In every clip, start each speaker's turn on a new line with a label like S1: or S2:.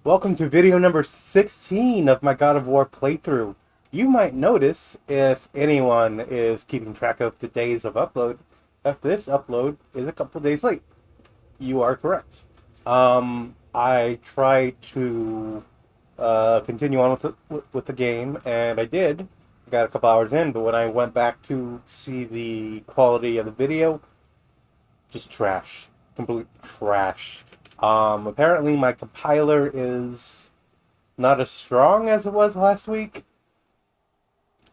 S1: Welcome to video number 16 of my God of War playthrough. You might notice, if anyone is keeping track of the days of upload, that this upload is a couple days late. You are correct. I tried to continue on with the game, and I did. I got a couple hours in, but when I went back to see the quality of the video, just trash. Complete trash. Apparently my compiler is not as strong as it was last week,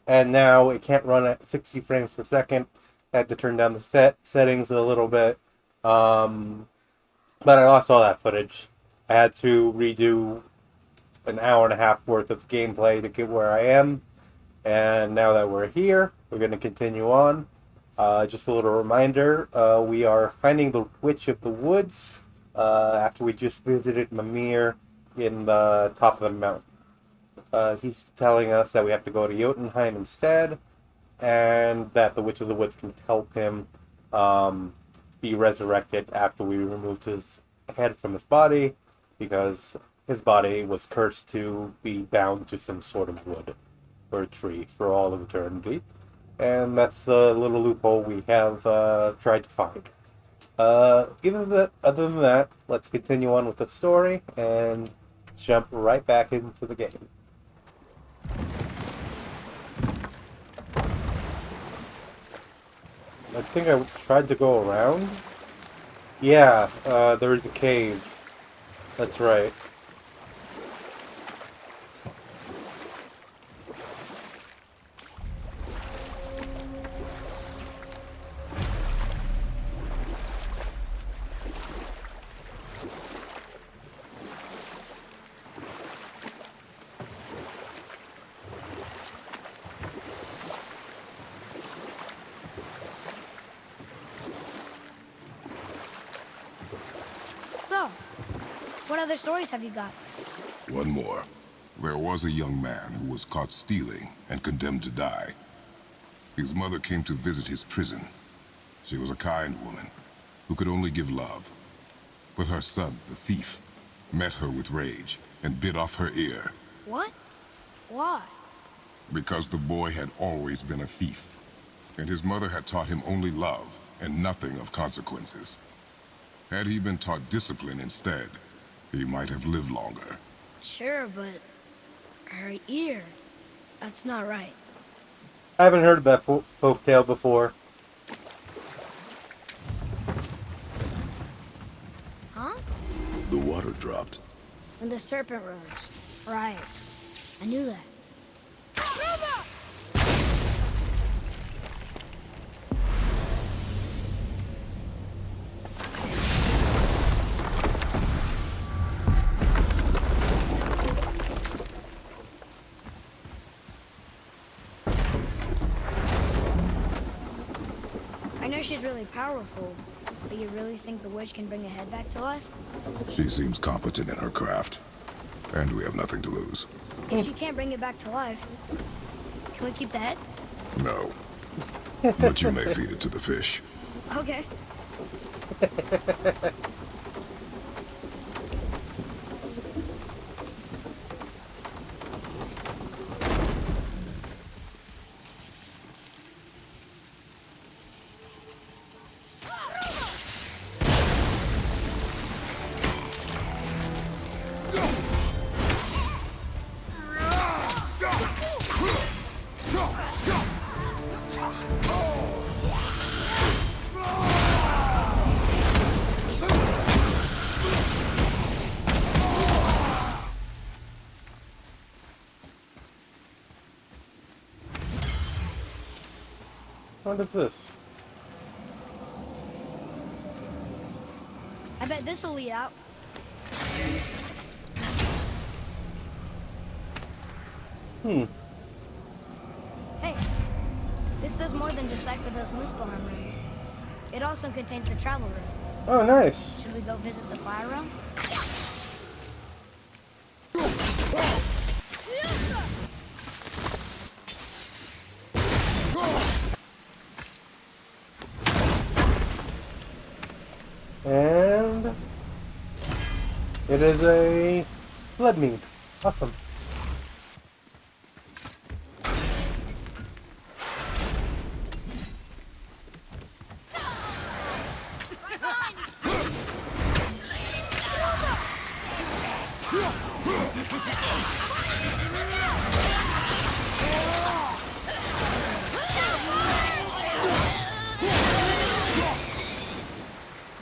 S1: and now it can't run at 60 frames per second. I had to turn down the settings a little bit, but I lost all that footage. I had to redo an hour and a half worth of gameplay to get where I am, and now that we're here, we're going to continue on. Just a little reminder, we are finding the Witch of the Woods, after we just visited Mimir in the top of the mountain. He's telling us that we have to go to Jotunheim instead, and that the Witch of the Woods can help him be resurrected after we removed his head from his body, because his body was cursed to be bound to some sort of wood or a tree for all of eternity. And that's the little loophole we have tried to find. Other than that, let's continue on with the story and jump right back into the game. I think I tried to go around. Yeah, there's a cave. That's right.
S2: So, what other stories have you got?
S3: One more. There was a young man who was caught stealing and condemned to die. His mother came to visit his prison. She was a kind woman who could only give love. But her son, the thief, met her with rage and bit off her ear.
S2: What? Why?
S3: Because the boy had always been a thief, and his mother had taught him only love and nothing of consequences. Had he been taught discipline instead, he might have lived longer.
S2: Sure, but her ear, that's not right.
S1: I haven't heard of that folk tale before.
S2: Huh?
S3: The water dropped.
S2: When the serpent rose. Right. I knew that. I know she's really powerful, but you really think the witch can bring a head back to life?
S3: She seems competent in her craft, and we have nothing to lose.
S2: If she can't bring it back to life, can we keep the head?
S3: No. But you may feed it to the fish.
S2: Okay.
S1: What is this?
S2: I bet this'll lead out. Hey, this does more than decipher those Muspelheim runes. It also contains the travel rune.
S1: Oh, nice.
S2: Should we go visit the fire realm?
S1: And it is a blood mead. Awesome.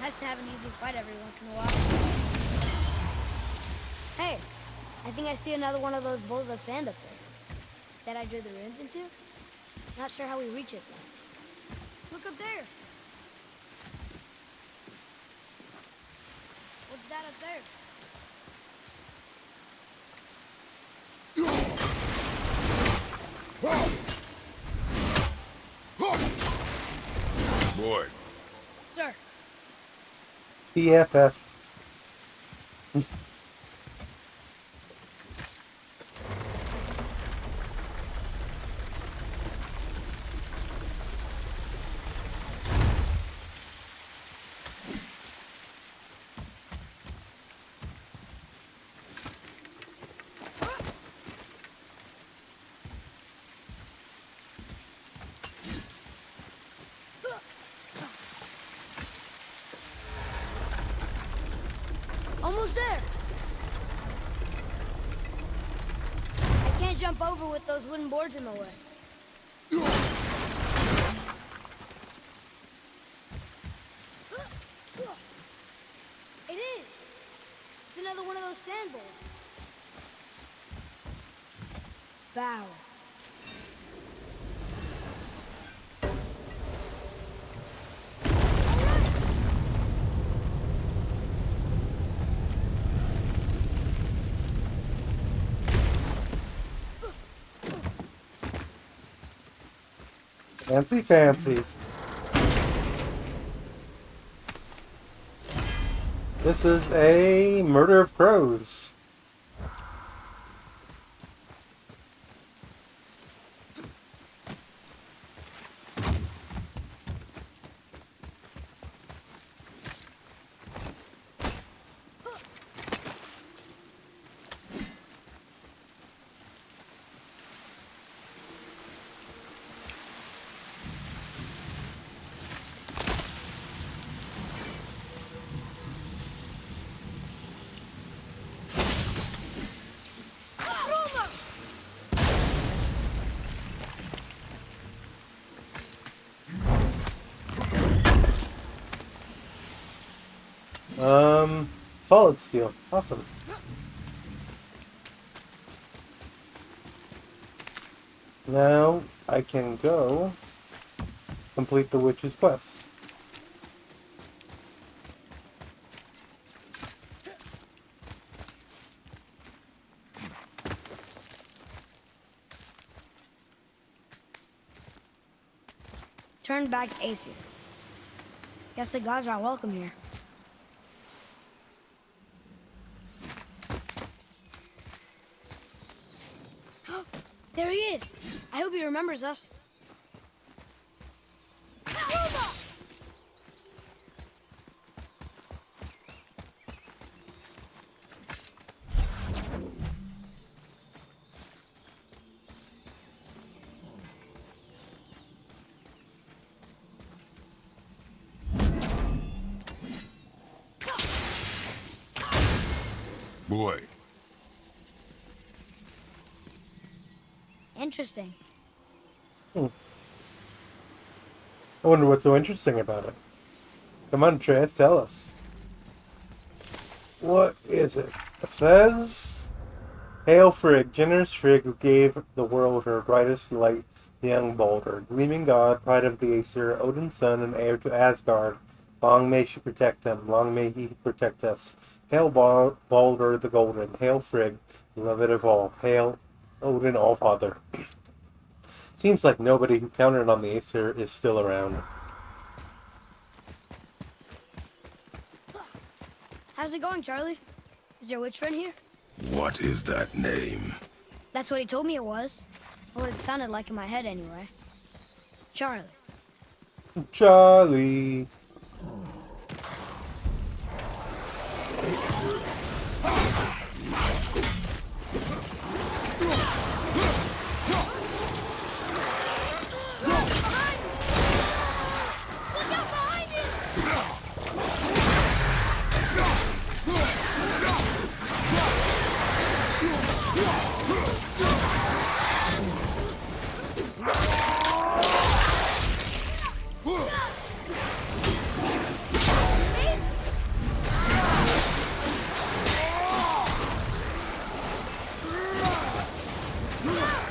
S2: Nice to have an easy fight every once in a while. Hey, I think I see another one of those bowls of sand up there. That I drew the runes into? Not sure how we reach it. Look up there. What's that up there?
S3: Boy,
S2: Sir.
S1: BFF.
S2: Almost there. I can't jump over with those wooden boards in the way. It is. It's another one of those sand bowls. Bow.
S1: Fancy, fancy. This is a murder of crows. Solid steel. Awesome. Now I can go complete the witch's quest.
S2: Turn back Aesir. Guess the gods aren't welcome here. There he is! I hope he remembers us.
S3: boy.
S2: Interesting.
S1: I wonder what's so interesting about it. Come on, Trance, tell us. What is it? It says, Hail Frigg, generous Frigg, who gave the world her brightest light, the young Baldur, gleaming god, pride of the Aesir, Odin's son, and heir to Asgard. Long may she protect him, long may he protect us. Hail Baldur the Golden, hail Frigg, beloved of all, hail Odin Allfather. Seems like nobody who counted on the Aesir is still around.
S2: How's it going, Charlie? Is your witch friend here?
S3: What is that name?
S2: That's what he told me it was. Or what it sounded like in my head, anyway. Charlie.
S1: Charlie.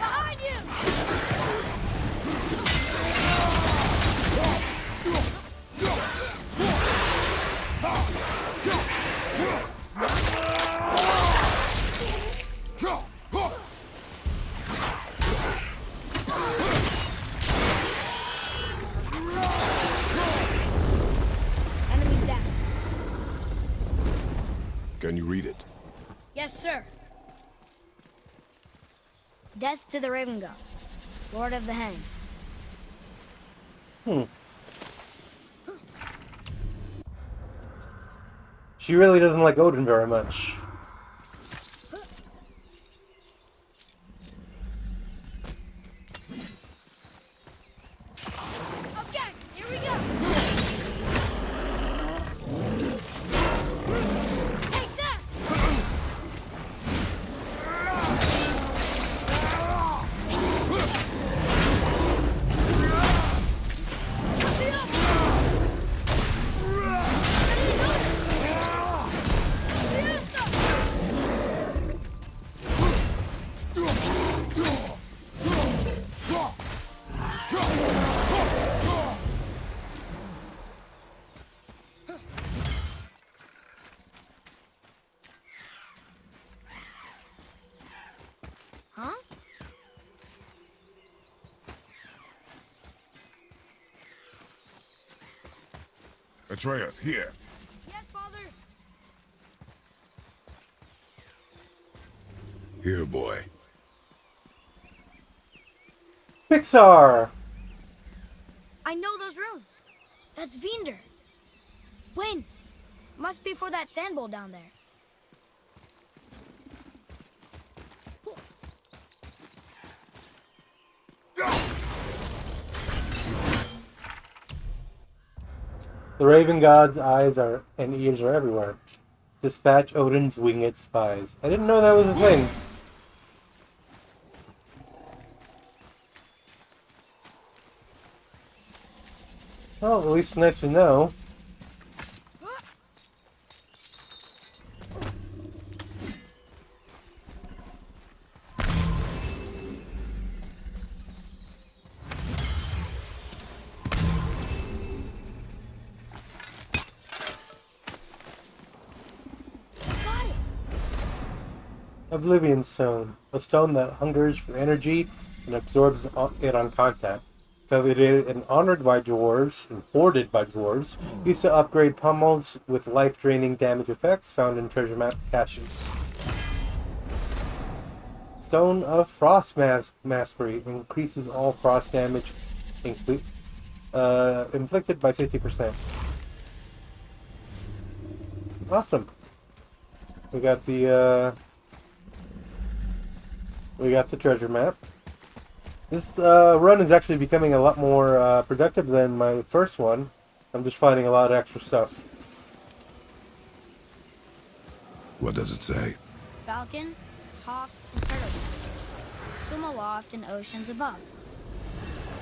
S2: Behind you! Enemies down.
S3: Can you read it?
S2: Yes, sir. Death to the Raven God, Lord of the Hang.
S1: She really doesn't like Odin very much.
S2: Okay, here we go. Take that! Huh?
S3: Atreus, here.
S2: Yes, Father.
S3: Here, boy.
S1: Pixar!
S2: I know those runes. That's Vinder. When? Must be for that sand bowl down there.
S1: The Raven God's eyes are and ears are everywhere. Dispatch Odin's winged spies. I didn't know that was a thing. Well, at least nice to know.
S2: Got it.
S1: Oblivion Stone. A stone that hungers for energy and absorbs it on contact. Coveted and honored by dwarves, and hoarded by dwarves, used to upgrade pummels with life-draining damage effects found in treasure map caches. Stone of Frost Mastery increases all frost damage inflicted by 50%. Awesome. We got the treasure map. This run is actually becoming a lot more productive than my first one. I'm just finding a lot of extra stuff.
S3: What does it say?
S2: Falcon, hawk, and turtle. Swim aloft in oceans above.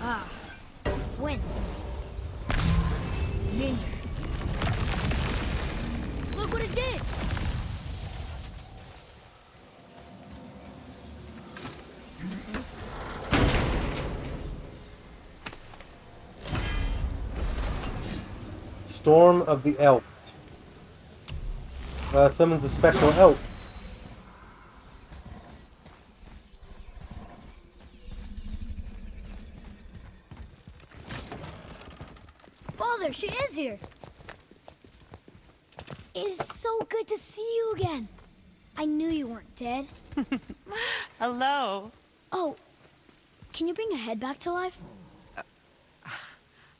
S2: Ah, wind. Vinder. Look what it did!
S1: Storm of the Elk. Summons a special elk.
S2: Father, she is here! It's so good to see you again. I knew you weren't dead.
S4: Hello.
S2: Oh, can you bring a head back to life?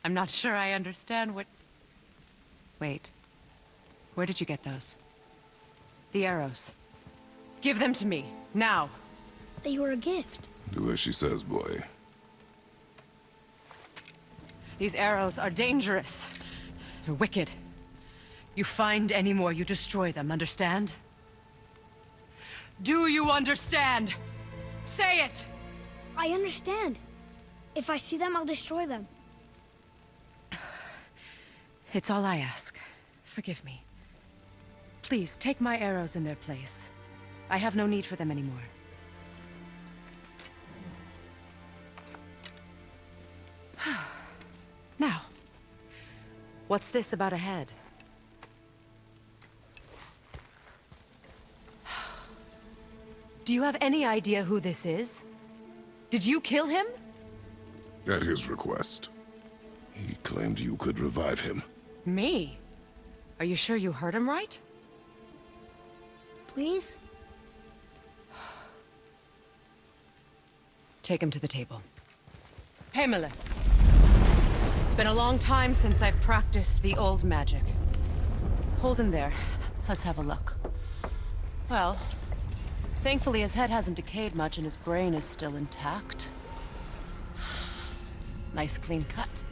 S4: I'm not sure I understand what... Wait. Where did you get those? The arrows. Give them to me, now.
S2: They were a gift.
S3: Do as she says, boy.
S4: These arrows are dangerous. They're wicked. You find any more, you destroy them, understand? Do you understand? Say it!
S2: I understand. If I see them, I'll destroy them.
S4: It's all I ask. Forgive me. Please, take my arrows in their place. I have no need for them anymore. Now, what's this about a head? Do you have any idea who this is? Did you kill him?
S3: At his request. He claimed you could revive him.
S4: Me? Are you sure you heard him right?
S2: Please?
S4: Take him to the table. Pamela. It's been a long time since I've practiced the old magic. Hold him there. Let's have a look. Well, thankfully his head hasn't decayed much and his brain is still intact. Nice clean cut.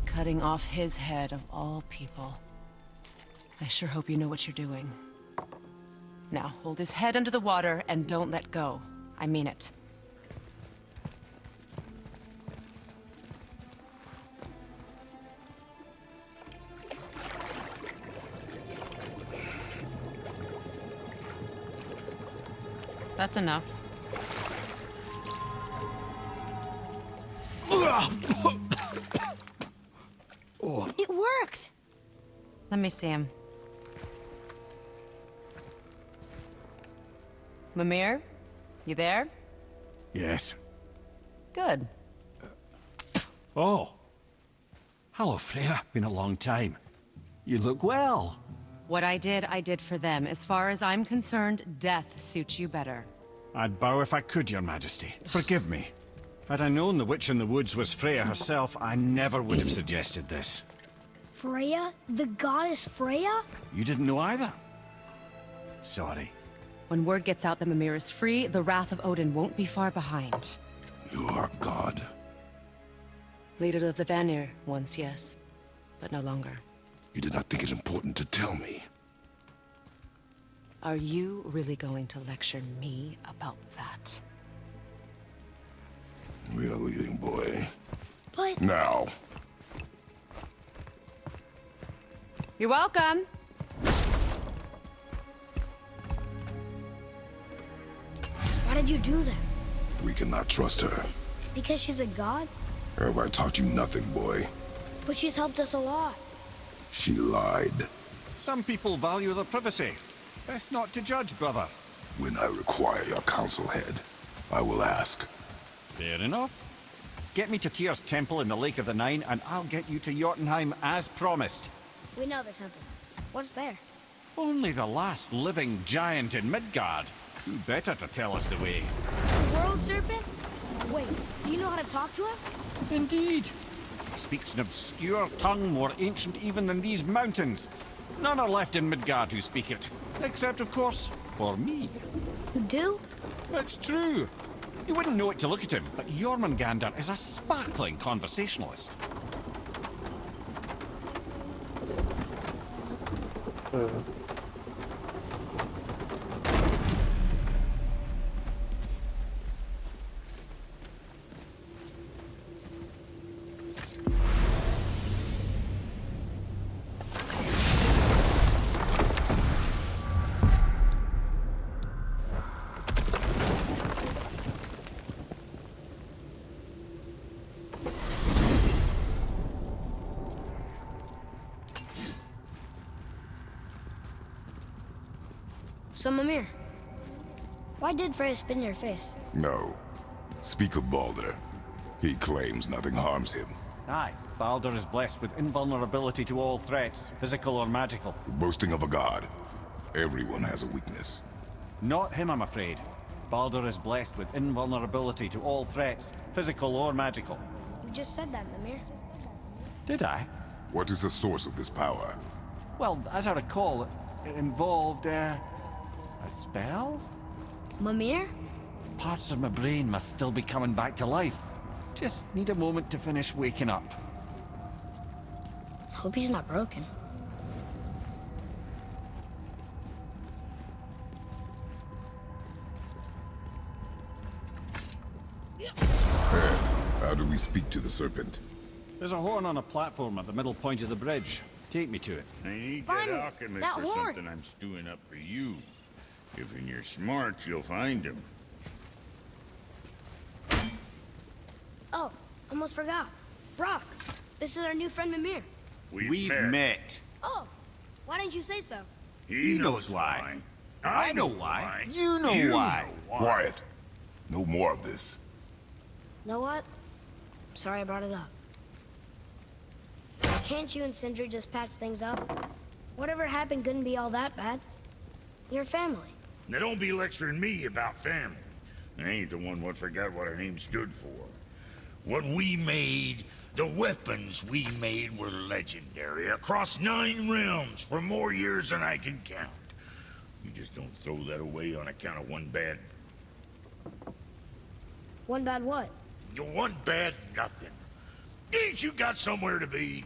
S4: Cutting off his head of all people. I sure hope you know what you're doing. Now, hold his head under the water and don't let go. I mean it. That's enough.
S2: It worked!
S4: Let me see him. Mimir? You there?
S5: Yes.
S4: Good.
S5: Oh. Hello, Freya. Been a long time. You look well.
S4: What I did for them. As far as I'm concerned, death suits you better.
S5: I'd bow if I could, Your Majesty. Forgive me. Had I known the witch in the woods was Freya herself, I never would have suggested this.
S2: Freya? The goddess Freya?
S5: You didn't know either? Sorry.
S4: When word gets out that Mimir is free, the wrath of Odin won't be far behind.
S3: You are God.
S4: Leader of the Vanir, once yes, but no longer.
S3: You did not think it important to tell me.
S4: Are you really going to lecture me about that?
S3: We are leaving, boy.
S2: But...
S3: Now.
S4: You're welcome.
S2: Why did you do that?
S3: We cannot trust her.
S2: Because she's a god?
S3: Have I taught you nothing, boy?
S2: But she's helped us a lot.
S3: She lied.
S5: Some people value their privacy. Best not to judge, brother.
S3: When I require your council head, I will ask.
S5: Fair enough. Get me to Tyr's temple in the Lake of the Nine, and I'll get you to Jotunheim as promised.
S2: We know the temple. What's there?
S5: Only the last living giant in Midgard. Who better to tell us the way?
S2: The world serpent? Wait, do you know how to talk to him?
S5: Indeed. He speaks an obscure tongue more ancient even than these mountains. None are left in Midgard who speak it. Except, of course, for me.
S2: You do?
S5: It's true. You wouldn't know it to look at him, but Jormungandr is a sparkling conversationalist.
S2: So, Mimir, why did Freya spit in your face?
S3: No. Speak of Baldur. He claims nothing harms him.
S5: Aye, Baldur is blessed with invulnerability to all threats, physical or magical.
S3: Boasting of a god. Everyone has a weakness.
S5: Not him, I'm afraid. Baldur is blessed with invulnerability to all threats, physical or magical.
S2: You just said that, Mimir.
S5: Did I?
S3: What is the source of this power?
S5: Well, as I recall, it involved, a spell?
S2: Mimir?
S5: Parts of my brain must still be coming back to life. Just need a moment to finish waking up.
S2: Hope he's not broken.
S3: we speak to the serpent?
S5: There's a horn on a platform at the middle point of the bridge. Take me to it.
S6: I need
S2: Finally,
S6: that alchemist
S2: that
S6: for
S2: horn.
S6: something I'm stewing up for you. If you're smart, you'll find him.
S2: Oh, almost forgot. Brock, this is our new friend Mimir.
S6: We've met.
S2: Oh, why didn't you say so?
S6: He knows why. I know why.
S5: You know why.
S3: Quiet. No more of this.
S2: Know what? Sorry I brought it up. Can't you and Sindri just patch things up? Whatever happened couldn't be all that bad. You're family.
S6: Now don't be lecturing me about family. I ain't the one what forgot what our name stood for. What we made, the weapons we made were legendary across 9 realms for more years than I can count. You just don't throw that away on account of one bad...
S2: One bad what?
S6: One bad nothing. Ain't you got somewhere to be?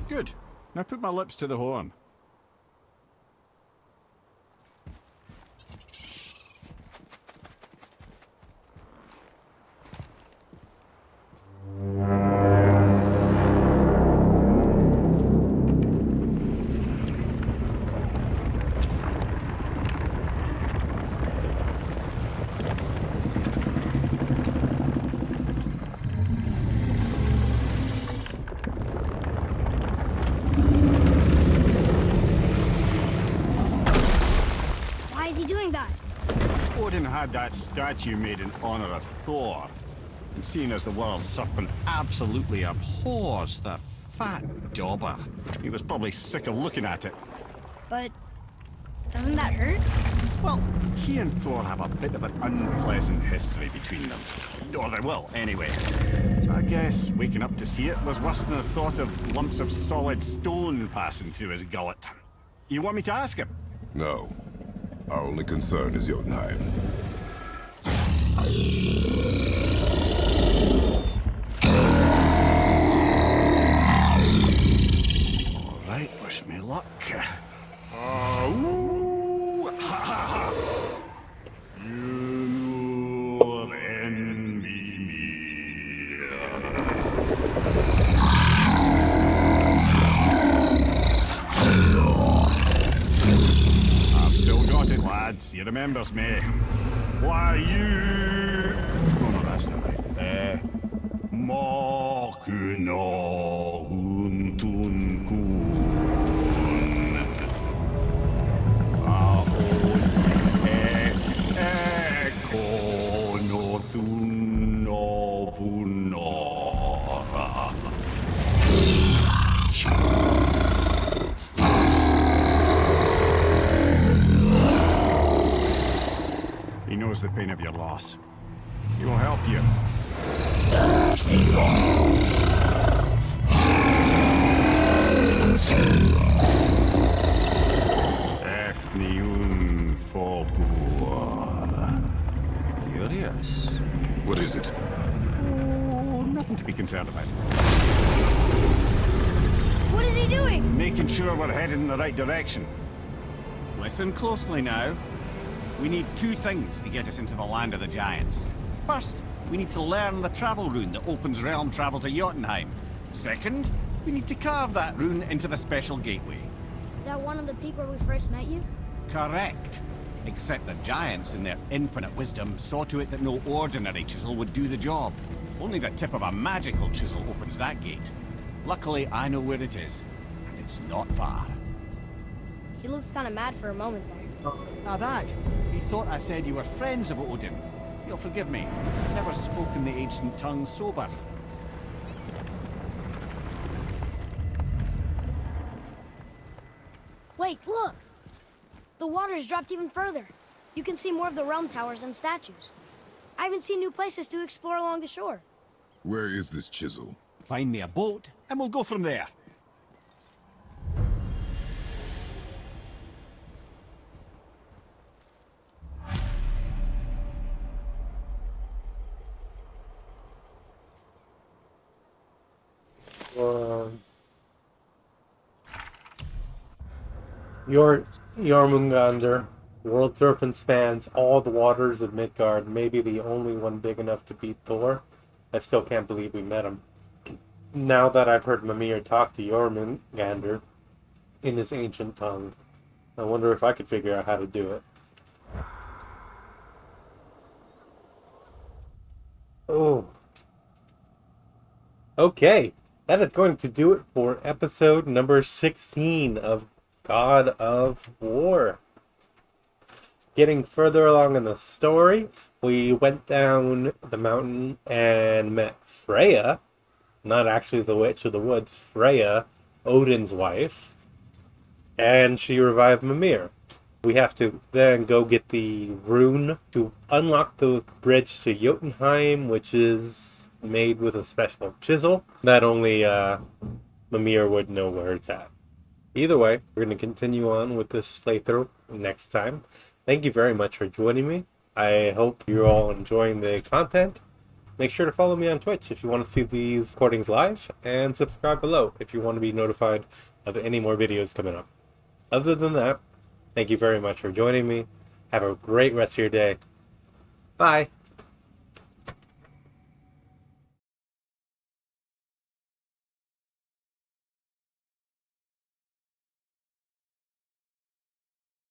S5: Good. Now put my lips to the horn.
S2: Why is he doing that?
S5: Odin had that statue made in honor of Thor. And seeing as the world serpent absolutely abhors the fat dauber, he was probably sick of looking at it.
S2: But doesn't that hurt?
S5: Well, he and Thor have a bit of an unpleasant history between them. Or they will, anyway. So I guess waking up to see it was worse than the thought of lumps of solid stone passing through his gullet. You want me to ask him?
S3: No. Our only concern is Jotunheim.
S5: All right, wish me luck. Ooh, ha, ha, ha. You envy me. I've still got it, lads. He remembers me. Why, you... Oh, no, that's not right. Mokuno huntun kun. Ahon eko no thun no vunora. He knows the pain of your loss. He will help you. Efniun Fogur. Curious.
S3: What is it?
S5: Oh, nothing to be concerned about.
S2: What is he doing?
S5: Making sure we're headed in the right direction. Listen closely now. We need 2 things to get us into the land of the giants. First, we need to learn the travel rune that opens realm travel to Jotunheim. Second, we need to carve that rune into the special gateway.
S2: That one on the peak where we first met you?
S5: Correct. Except the giants, in their infinite wisdom, saw to it that no ordinary chisel would do the job. Only the tip of a magical chisel opens that gate. Luckily, I know where it is, and it's not far.
S2: He looked kind of mad for a moment there.
S5: Now that, he thought I said you were friends of Odin. You'll forgive me. Never spoken the ancient tongue sober.
S2: Wait, look! The water's dropped even further. You can see more of the realm towers and statues. I even see new places to explore along the shore.
S3: Where is this chisel?
S5: Find me a boat, and we'll go from there.
S1: Your Jormungandr, World Serpent spans all the waters of Midgard, maybe the only one big enough to beat Thor. I still can't believe we met him. Now that I've heard Mimir talk to Jormungandr in his ancient tongue, I wonder if I could figure out how to do it. Oh. Okay, that is going to do it for episode number 16 of God of War. Getting further along in the story, we went down the mountain and met Freya, not actually the Witch of the Woods, Freya, Odin's wife, and she revived Mimir. We have to then go get the rune to unlock the bridge to Jotunheim, which is made with a special chisel that only Mimir would know where it's at. Either way, we're going to continue on with this playthrough next time. Thank you very much for joining me. I hope you're all enjoying the content. Make sure to follow me on Twitch if you want to see these recordings live, and subscribe below if you want to be notified of any more videos coming up. Other than that, thank you very much for joining me. Have a great rest of your day. Bye.